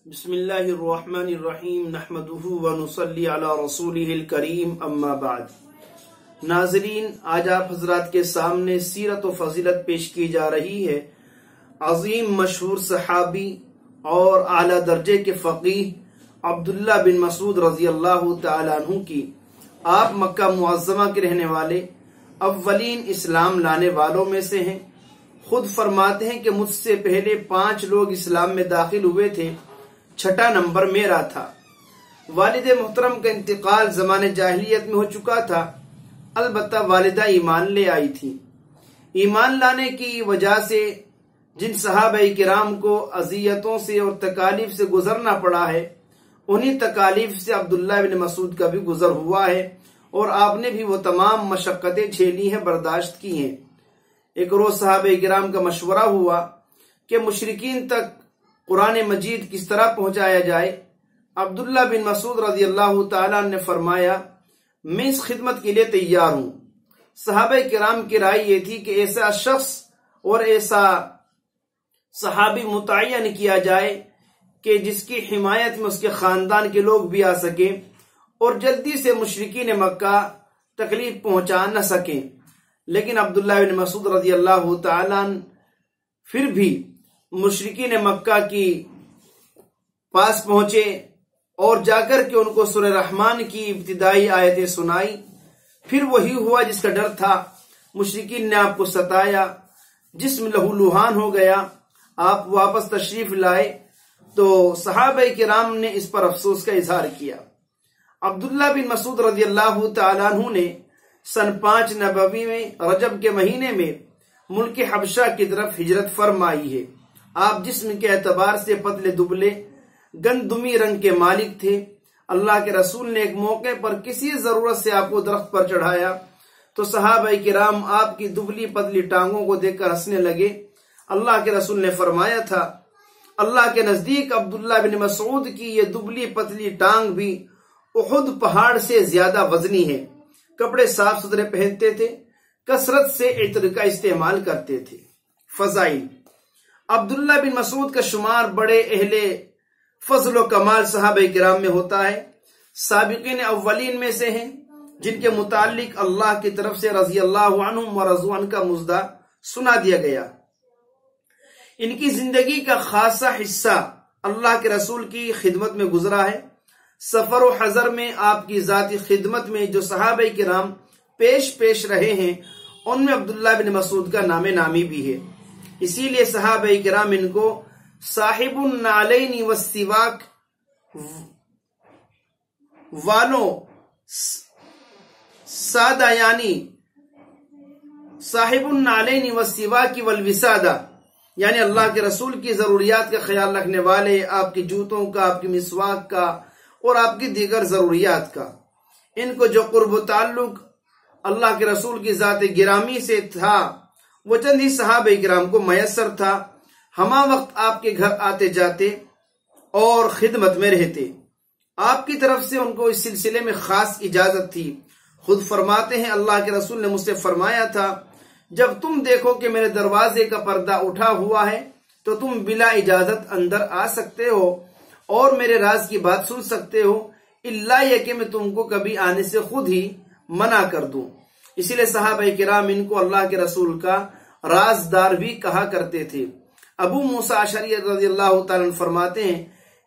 بسم اللہ الرحمن الرحیم نحمدہ ونصلی علی رسولہ الکریم اما بعد۔ ناظرین، آج آپ حضرات کے سامنے سیرت و فضیلت پیش کی جا رہی ہے عظیم مشہور صحابی اور اعلیٰ درجے کے فقیہ عبداللہ بن مسعود رضی اللہ تعالی عنہ کی۔ آپ مکہ معظمہ کے رہنے والے اولین اسلام لانے والوں میں سے ہیں۔ خود فرماتے ہیں کہ مجھ سے پہلے 5 لوگ اسلام میں داخل ہوئے تھے، 6واں نمبر میرا تھا۔ والد محترم کا انتقال زمانے جاہلیت میں ہو چکا تھا، البتہ والدہ ایمان لے آئی تھی۔ ایمان لانے کی وجہ سے جن صحابہ کرام کو اذیتوں سے اور تکالیف سے گزرنا پڑا ہے، انہی تکالیف سے عبداللہ بن مسعود کا بھی گزر ہوا ہے، اور آپ نے بھی وہ تمام مشقتیں جھیلی ہیں، برداشت کی ہیں۔ ایک روز صحابہ کرام کا مشورہ ہوا کہ مشرکین تک قرآن مجید کس طرح پہنچایا جائے۔ عبداللہ بن مسعود رضی اللہ تعالیٰ نے فرمایا، میں اس خدمت کے لیے تیار ہوں۔ صحابہ کرام کی رائے یہ تھی کہ ایسا شخص اور ایسا صحابی متعین کیا جائے کہ جس کی حمایت میں اس کے خاندان کے لوگ بھی آ سکیں اور جلدی سے مشرکین مکہ تکلیف پہنچا نہ سکیں۔ لیکن عبداللہ بن مسعود رضی اللہ تعالیٰ پھر بھی مشرکین مکہ کی پاس پہنچے اور جا کر کے ان کو سورہ رحمان کی ابتدائی آیتیں سنائی۔ پھر وہی ہوا جس کا ڈر تھا، مشرکین نے آپ کو ستایا، جسم لہو لہان ہو گیا، آپ واپس تشریف لائے تو صحابہ کرام نے اس پر افسوس کا اظہار کیا۔ عبداللہ بن مسعود رضی اللہ تعالیٰ عنہ نے سن 5 نبوی میں رجب کے مہینے میں ملک حبشہ کی طرف ہجرت فرمائی ہے۔ آپ جسم کے اعتبار سے پتلے دبلے گندمی رنگ کے مالک تھے۔ اللہ کے رسول نے ایک موقع پر کسی ضرورت سے آپ کو درخت پر چڑھایا تو صحابہ کرام آپ کی دبلی پتلی ٹانگوں کو دیکھ کر ہنسنے لگے۔ اللہ کے رسول نے فرمایا تھا، اللہ کے نزدیک عبداللہ بن مسعود کی یہ دبلی پتلی ٹانگ بھی احد پہاڑ سے زیادہ وزنی ہے۔ کپڑے صاف ستھرے پہنتے تھے، کثرت سے عطر کا استعمال کرتے تھے۔ فضائل: عبداللہ بن مسعود کا شمار بڑے اہل فضل و کمال صحابہ کرام میں ہوتا ہے، سابقین اولین میں سے ہیں، جن کے متعلق اللہ کی طرف سے رضی اللہ عنہم و رضوا عنہ کا مژدہ سنا دیا گیا۔ ان کی زندگی کا خاصا حصہ اللہ کے رسول کی خدمت میں گزرا ہے۔ سفر و حضر میں آپ کی ذاتی خدمت میں جو صحابہ کرام پیش رہے ہیں، ان میں عبداللہ بن مسعود کا نام نامی بھی ہے۔ اسی لیے صحابہ کرام ان کو صاحب النعلین والسواک والوں سادہ، یعنی صاحب النعلین والسواک والوسادہ، یعنی اللہ کے رسول کی ضروریات کا خیال رکھنے والے، آپ کی جوتوں کا، آپ کی مسواک کا اور آپ کی دیگر ضروریات کا۔ ان کو جو قرب و تعلق اللہ کے رسول کی ذات گرامی سے تھا وہ چند ہی صحابہ کرام کو میسر تھا۔ ہمہ وقت آپ کے گھر آتے جاتے اور خدمت میں رہتے۔ آپ کی طرف سے ان کو اس سلسلے میں خاص اجازت تھی۔ خود فرماتے ہیں، اللہ کے رسول نے مجھ سے فرمایا تھا، جب تم دیکھو کہ میرے دروازے کا پردہ اٹھا ہوا ہے تو تم بلا اجازت اندر آ سکتے ہو اور میرے راز کی بات سن سکتے ہو، الا یہ کہ میں تم کو کبھی آنے سے خود ہی منع کر دوں۔ اسی لیے صحابہ کرام ان کو اللہ کے رسول کا رازدار بھی کہا کرتے تھے۔ ابو موسیٰ اشعری رضی اللہ تعالیٰ عنہ فرماتے ہیں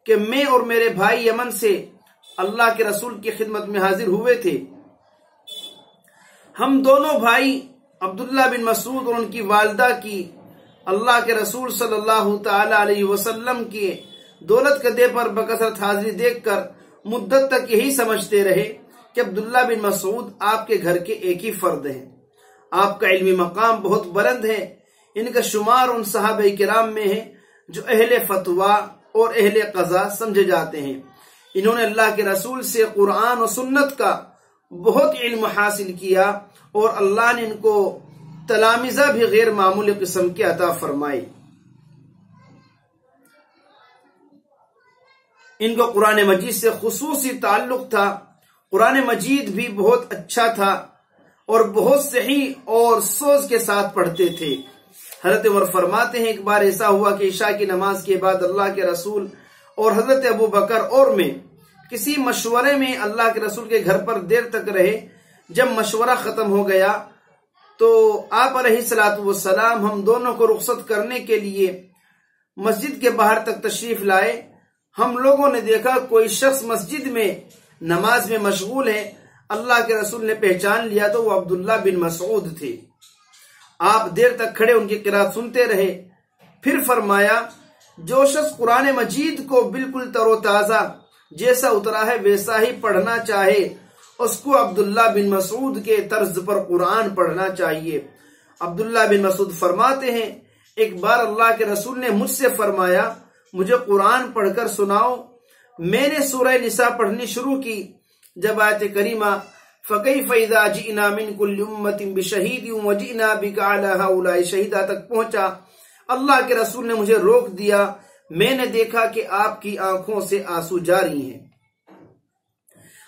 کہ میں اور میرے بھائی یمن سے اللہ کے رسول کی خدمت میں حاضر ہوئے تھے۔ ہم دونوں بھائی عبداللہ بن مسعود اور ان کی والدہ کی اللہ کے رسول صلی اللہ تعالی علیہ وسلم کی دولت قدے پر بکثرت حاضری دیکھ کر مدت تک یہی سمجھتے رہے کہ عبداللہ بن مسعود آپ کے گھر کے ایک ہی فرد ہیں۔ آپ کا علمی مقام بہت بلند ہے۔ ان کا شمار ان صحابہ کرام میں ہے جو اہل فتویٰ اور اہل قضاء سمجھے جاتے ہیں۔ انہوں نے اللہ کے رسول سے قرآن و سنت کا بہت علم حاصل کیا اور اللہ نے ان کو تلامذہ بھی غیر معمولی قسم کے عطا فرمائے۔ ان کو قرآن مجید سے خصوصی تعلق تھا۔ قرآن مجید بھی بہت اچھا تھا اور بہت صحیح اور سوز کے ساتھ پڑھتے تھے۔ حضرت عمر فرماتے ہیں، ایک بار ایسا ہوا کہ عشاء کی نماز کے بعد اللہ کے رسول اور حضرت ابو بکر اور میں کسی مشورے میں اللہ کے رسول کے گھر پر دیر تک رہے۔ جب مشورہ ختم ہو گیا تو آپ علیہ الصلوۃ والسلام ہم دونوں کو رخصت کرنے کے لیے مسجد کے باہر تک تشریف لائے۔ ہم لوگوں نے دیکھا کوئی شخص مسجد میں نماز میں مشغول ہے۔ اللہ کے رسول نے پہچان لیا تو وہ عبداللہ بن مسعود تھے۔ آپ دیر تک کھڑے ان کی قرات سنتے رہے، پھر فرمایا جو شخص قرآن مجید کو بالکل تر و تازہ جیسا اترا ہے ویسا ہی پڑھنا چاہے اس کو عبداللہ بن مسعود کے طرز پر قرآن پڑھنا چاہیے۔ عبداللہ بن مسعود فرماتے ہیں ایک بار اللہ کے رسول نے مجھ سے فرمایا مجھے قرآن پڑھ کر سناؤ۔ میں نے سورہ نساء پڑھنی شروع کی۔ جب آیت کریمہ فَكَيْفَ إِذَا جِئْنَا مِن كُلِّ أُمَّةٍ بِشَهِيدٍ وَجِئْنَا بِكَ عَلَى هَؤُلَاءِ شَهِيدًا تک پہنچا، اللہ کے رسول نے مجھے روک دیا۔ میں نے دیکھا کہ آپ کی آنکھوں سے آنسو جاری ہیں۔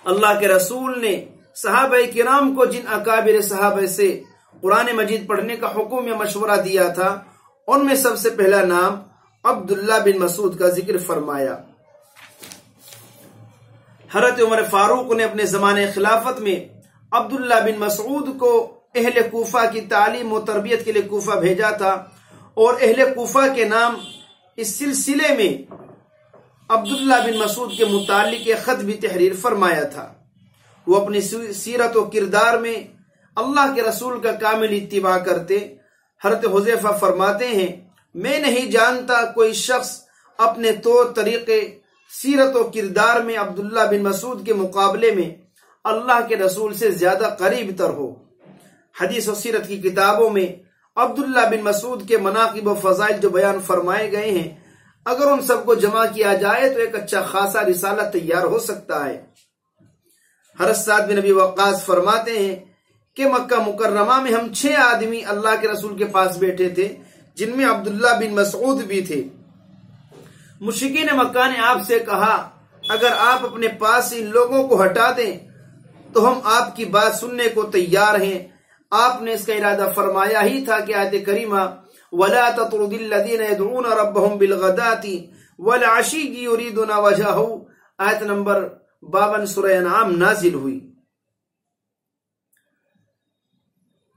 اللہ کے رسول نے صحابہ کرام کو جن اکابر صحابہ سے قرآن مجید پڑھنے کا حکم یا مشورہ دیا تھا ان میں سب سے پہلا نام عبداللہ بن مسعود کا ذکر فرمایا۔ حضرت عمر فاروق نے اپنے زمانے خلافت میں عبداللہ بن مسعود کو اہل کوفہ کی تعلیم و تربیت کے لیے کوفہ بھیجا تھا، اور اہل کوفہ کے نام اس سلسلے میں عبداللہ بن مسعود کے متعلق ایک خط بھی تحریر فرمایا تھا۔ وہ اپنی سیرت و کردار میں اللہ کے رسول کا کامل اتباع کرتے۔ حضرت حذیفہ فرماتے ہیں میں نہیں جانتا کوئی شخص اپنے طور طریقے سیرت و کردار میں عبداللہ بن مسعود کے مقابلے میں اللہ کے رسول سے زیادہ قریب تر ہو۔ حدیث و سیرت کی کتابوں میں عبداللہ بن مسعود کے مناقب و فضائل جو بیان فرمائے گئے ہیں، اگر ان سب کو جمع کیا جائے تو ایک اچھا خاصا رسالہ تیار ہو سکتا ہے۔ حضرت سعد بن ابی وقاص فرماتے ہیں کہ مکہ مکرمہ میں ہم 6 آدمی اللہ کے رسول کے پاس بیٹھے تھے، جن میں عبداللہ بن مسعود بھی تھے۔ مشرکین مکہ نے آپ سے کہا اگر آپ اپنے پاس ان لوگوں کو ہٹا دیں تو ہم آپ کی بات سننے کو تیار ہیں۔ آپ نے اس کا ارادہ فرمایا ہی تھا کہ آیت کریمہ وَلَا تَطْرُدِ الَّذِينَ يَدْعُونَ رَبَّهُمْ بِالْغَدَاةِ وَالْعَشِيِّ يُرِيدُونَ وَجْهَهُ آیت نمبر 52 سورہ انعام نازل ہوئی۔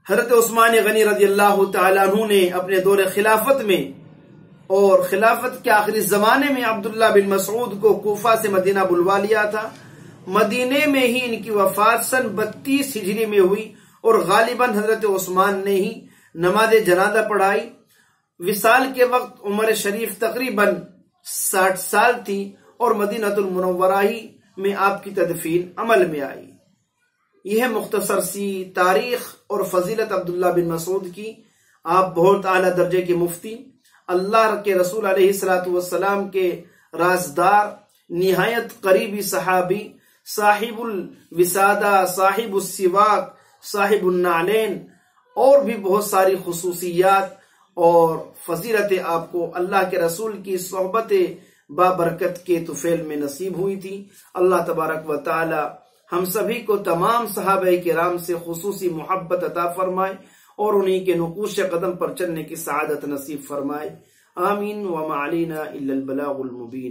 حضرت عثمان غنی رضی اللہ تعالیٰ عنہ نے اپنے دور خلافت میں اور خلافت کے آخری زمانے میں عبداللہ بن مسعود کو کوفہ سے مدینہ بلوا لیا تھا۔ مدینے میں ہی ان کی وفات سن 32 ہجری میں ہوئی، اور غالباً حضرت عثمان نے ہی نماز جنازہ پڑھائی۔ وصال کے وقت عمر شریف تقریباً 60 سال تھی، اور مدینہ المنورہ ہی میں آپ کی تدفین عمل میں آئی۔ یہ ہے مختصر سی تاریخ اور فضیلت عبداللہ بن مسعود کی۔ آپ بہت اعلیٰ درجے کے مفتی، اللہ کے رسول علیہ الصلوۃ والسلام کے رازدار، نہایت قریبی صحابی، صاحب الوسادہ، صاحب السواک، صاحب النعلین، اور بھی بہت ساری خصوصیات اور فضیلتیں آپ کو اللہ کے رسول کی صحبت بابرکت کے طفیل میں نصیب ہوئی تھی۔ اللہ تبارک و تعالی ہم سبھی کو تمام صحابہ کرام سے خصوصی محبت عطا فرمائے اور انہی کے نقوش قدم پر چلنے کی سعادت نصیب فرمائے۔ آمین۔ وما علینا الا البلاغ المبین۔